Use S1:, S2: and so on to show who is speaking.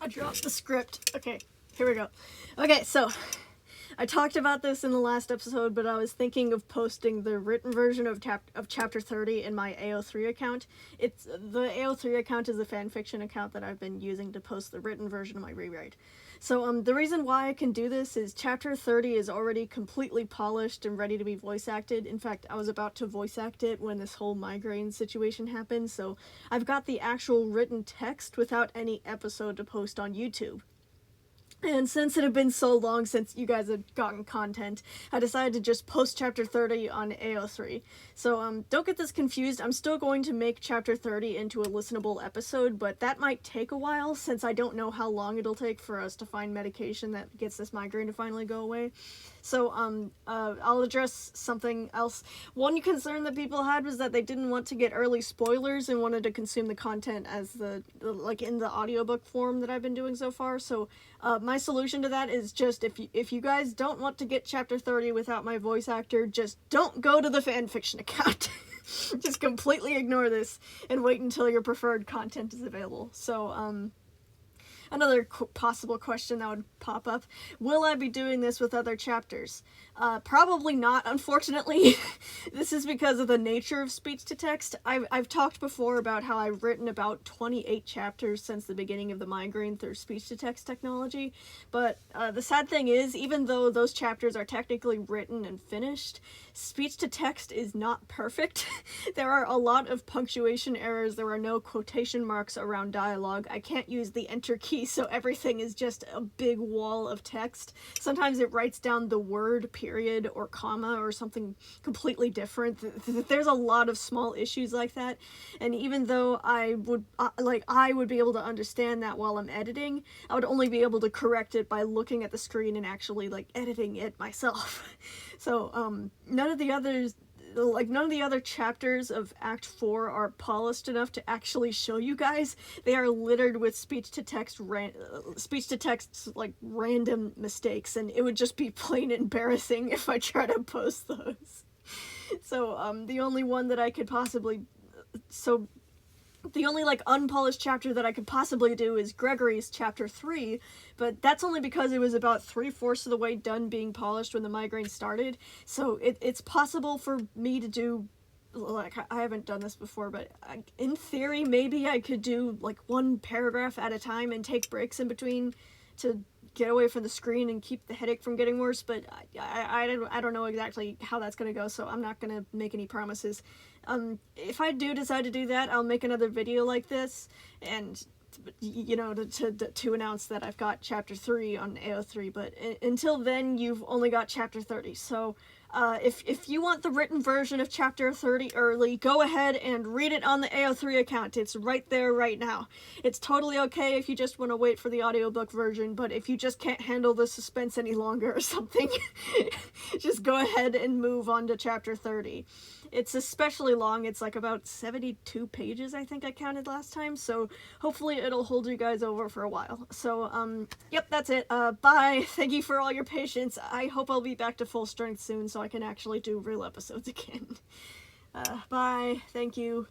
S1: I dropped the script. Okay, here we go. Okay, so I talked about this in the last episode, but I was thinking of posting the written version of chapter 30 in my AO3 account. The AO3 account is a fanfiction account that I've been using to post the written version of my rewrite. So the reason why I can do this is chapter 30 is already completely polished and ready to be voice acted. In fact, I was about to voice act it when this whole migraine situation happened, so I've got the actual written text without any episode to post on YouTube. And since it had been so long since you guys had gotten content, I decided to just post chapter 30 on AO3. So don't get this confused, I'm still going to make chapter 30 into a listenable episode, but that might take a while since I don't know how long it'll take for us to find medication that gets this migraine to finally go away. So I'll address something else. One concern that people had was that they didn't want to get early spoilers and wanted to consume the content as like in the audiobook form that I've been doing so far. So my solution to that is just if you guys don't want to get chapter 30 without my voice actor, just don't go to the fanfiction account. Just completely ignore this and wait until your preferred content is available. So another possible question that would pop up, will I be doing this with other chapters? Probably not, unfortunately. This is because of the nature of speech-to-text. I've talked before about how I've written about 28 chapters since the beginning of the migraine through speech-to-text technology, but the sad thing is, even though those chapters are technically written and finished, speech-to-text is not perfect. There are a lot of punctuation errors, there are no quotation marks around dialogue, I can't use the enter key, so everything is just a big wall of text. Sometimes it writes down the word, period, or comma, or something completely different. There's a lot of small issues like that, and even though I would be able to understand that while I'm editing, I would only be able to correct it by looking at the screen and actually, like, editing it myself. So, none of the other chapters of Act 4 are polished enough to actually show you guys. They are littered with speech-to-text, like, random mistakes, and it would just be plain embarrassing if I try to post those. So, the only one that I could possibly... the only, like, unpolished chapter that I could possibly do is Gregory's chapter 3, but that's only because it was about 3/4 of the way done being polished when the migraine started, so it's possible for me to do, like, I haven't done this before, but in theory, maybe I could do, like, one paragraph at a time and take breaks in between to get away from the screen and keep the headache from getting worse, but I don't know exactly how that's gonna go, so I'm not gonna make any promises. If I do decide to do that, I'll make another video like this, and, you know, to announce that I've got chapter 3 on AO3, but until then, you've only got chapter 30, so if you want the written version of chapter 30 early, go ahead and read it on the AO3 account. It's right there right now. It's totally okay if you just want to wait for the audiobook version, but if you just can't handle the suspense any longer or something, just go ahead and move on to chapter 30. It's especially long. It's like about 72 pages, I think I counted last time, so hopefully it'll hold you guys over for a while. So, yep, that's it. Bye. Thank you for all your patience. I hope I'll be back to full strength soon so I can actually do real episodes again. Bye. Thank you.